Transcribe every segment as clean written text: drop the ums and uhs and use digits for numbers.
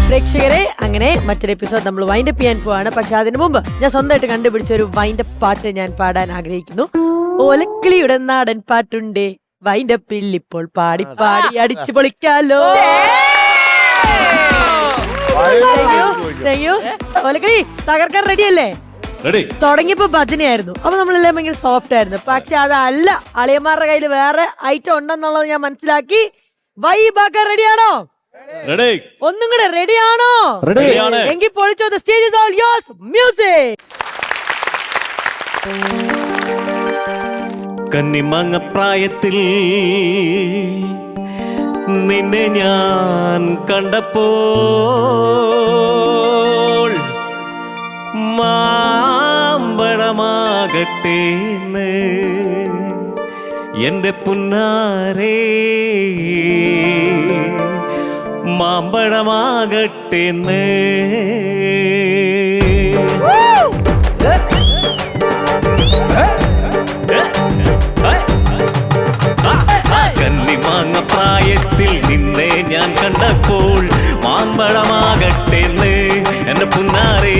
പ്രേക്ഷകരെ, അങ്ങനെ മറ്റൊരു എപ്പിസോഡ് നമ്മൾ വൈൻഡപ്പ് ചെയ്യാൻ പോവാണ്. പക്ഷെ അതിനു മുമ്പ് ഞാൻ സ്വന്തമായിട്ട് കണ്ടുപിടിച്ച ഒരു വൈൻഡപ്പ് പാട്ട് ഞാൻ പാടാൻ ആഗ്രഹിക്കുന്നു. ഓലക്കിളിയുടെ നാടൻ പാട്ടുണ്ട്, വൈൻഡപ്പിൽ ഇപ്പോൾ പാടി പാടി അടിച്ചു പൊളിക്കാലോ. ഓലക്കിളി തകർക്കാൻ റെഡിയല്ലേ? തുടങ്ങിയപ്പോ ഭജനയായിരുന്നു, അപ്പൊ നമ്മളെല്ലാം ഭയങ്കര സോഫ്റ്റ് ആയിരുന്നു. പക്ഷെ അതല്ല, അളിയന്മാരുടെ കയ്യിൽ വേറെ ഐറ്റം ഉണ്ടെന്നുള്ളത് ഞാൻ മനസ്സിലാക്കി. വൈബാക്കാൻ റെഡിയാണോ? ഒന്നും കൂടെ റെഡിയാണോ? എങ്കിൽ പൊളിച്ചോ. The stage is all yours. Music. കന്നിമങ്ങ പ്രായത്തിൽ നിന്നെ ഞാൻ കണ്ടപ്പോൾ മാമ്പഴമാകട്ടേന്ന് എന്റെ പുന്നാരേ, മാമ്പഴമാകട്ടേന്ന്. കന്നിമാങ്ങ പ്രായത്തിൽ നിന്നെ ഞാൻ കണ്ടപ്പോൾ മാമ്പഴമാകട്ടേന്ന് എന്റെ പുന്നാരേ,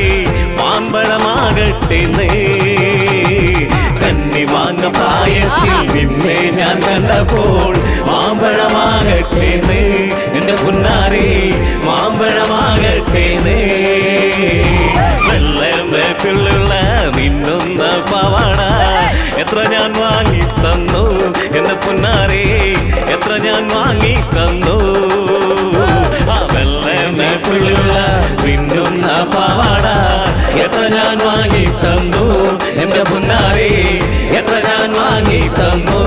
മാമ്പഴമാകട്ടേന്ന്. കന്നിമാങ്ങ പ്രായത്തിൽ നിന്നെ ഞാൻ കണ്ടപ്പോൾ മാമ്പഴമാകട്ടേന്ന് എന്റെ പുന്നാരേ, മാമ്പഴമാകട്ടേന്ന്. വെള്ളയുള്ള മിന്നുന്ന പവാട എത്ര ഞാൻ വാങ്ങി തന്നു എന്റെ പുന്നാരേ, എത്ര ഞാൻ വാങ്ങി തന്നു. ആ വെള്ളയുള്ള മിന്നുന്ന പവാട എത്ര ഞാൻ വാങ്ങി തന്നു എന്റെ പുന്നാരേ, എത്ര ഞാൻ വാങ്ങി തന്നു.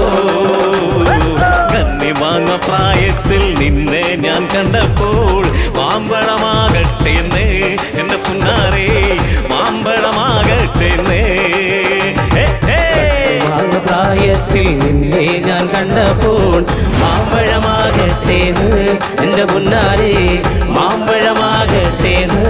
കന്നിമാങ്ങ പ്രായത്തിൽ നിന്നെ ഞാൻ കണ്ടപ്പോൾ മാമ്പഴമാകട്ടേന്ന് എന്റെ പുന്നാരേ, മാമ്പഴമാകട്ടേന്ന്. പ്രായത്തിൽ നിന്നെ ഞാൻ കണ്ടപ്പോൾ മാമ്പഴമാകട്ടേന്ന് എന്റെ പുന്നാരേ, മാമ്പഴമാകട്ടേന്ന്.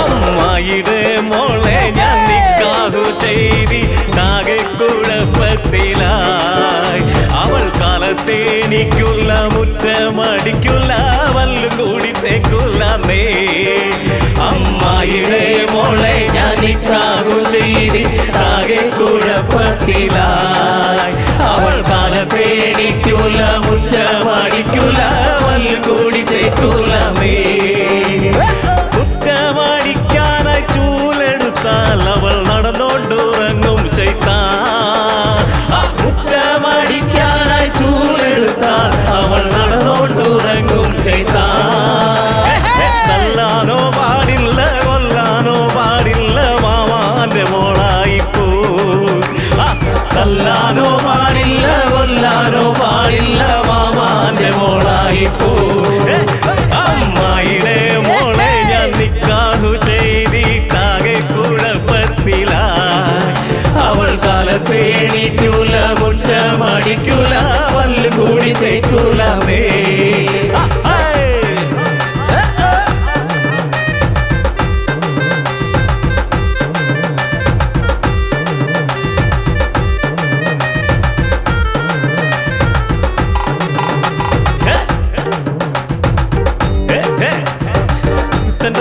അമ്മായിടെ മോളെ ഞാൻ നിക്കാഹു ചെയ്തി കാകെ കുഴപ്പത്തിലായി. അവൾ കാലത്തേനിക്കുള്ള മുറ്റമടിക്കുള്ള വല്ലും കൂടി തേക്കുള്ളേ. അമ്മായിടെ മോളെ ഞാൻ നിക്കാഹു ചെയ്തി കാകെ കുഴപ്പത്തിലായി. അവൾ കാലത്തേനിക്കുള്ള മുറ്റമടിക്കുള്ള വല്ലും കൂടി തേക്കുള്ളേ. മുറ്റമടിക്കാനായി ചൂലെടുത്താൽ അവൾ നടന്നോണ്ടുറങ്ങും ശൈത്താൻ. മുറ്റമടിക്കാനായി ചൂലെടുത്താൽ അവൾ നടന്നോണ്ടുറങ്ങും ശൈത്താൻ. തല്ലാനോ പാടില്ല, കൊല്ലാനോ പാടില്ല, മാമാന്റെ മോളായിപ്പോ. തല്ലാനോ പാടില്ല, കൊല്ലാനോ പാടില്ല, മാമാന്റെ മോളായിപ്പോ. അമ്മായിടെ മോളെ ഞാൻ നിക്കാഹു ചെയ്തിട്ടാകെ കുഴപ്പത്തിലായി. അവൾ കാലത്തേണിക്കൂല, മുറ്റമടിക്കൂല, വല്ലും കൂടി തേക്കൂലേ.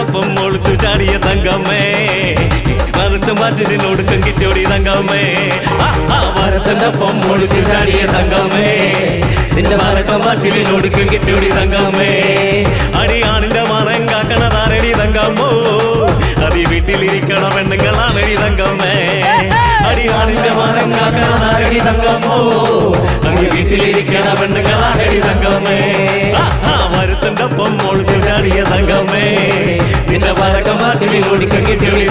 ൊപ്പം ഒളിച്ചു ചാടിയ തങ്കമ്മേ, വരത്തും മാറ്റിനൊടുക്കം കിട്ടിയോടി തങ്കമ്മേ. വരത്തിന്റെ ഒപ്പം ഒളിച്ചു ചാടിയ തങ്കമ്മേ, നിന്റെ വരക്കം മാറ്റിനൊടുക്കം കിട്ടിയോടി തങ്കമ്മേ. അടിയാണിന്റെ മരം കാക്കണതാരടി തങ്കമ്മോ, അതി വീട്ടിലിരിക്കണ പെണ്ണുങ്ങളാണടി തങ്കമ്മേ. അടിയാണിന്റെ മരം കാക്കണതാരടി തങ്കമ്മോ, അതി വീട്ടിലിരിക്കണ പെണ്ണുങ്ങളാണടി തങ്കമ്മേ. വരുത്തിന്റെ ഒപ്പം ഒളിച്ചു ചാടിയ തങ്കമ്മേ, നിന്റെ വരക്കം മാറ്റിനൊടുക്കം കിട്ടിയോടി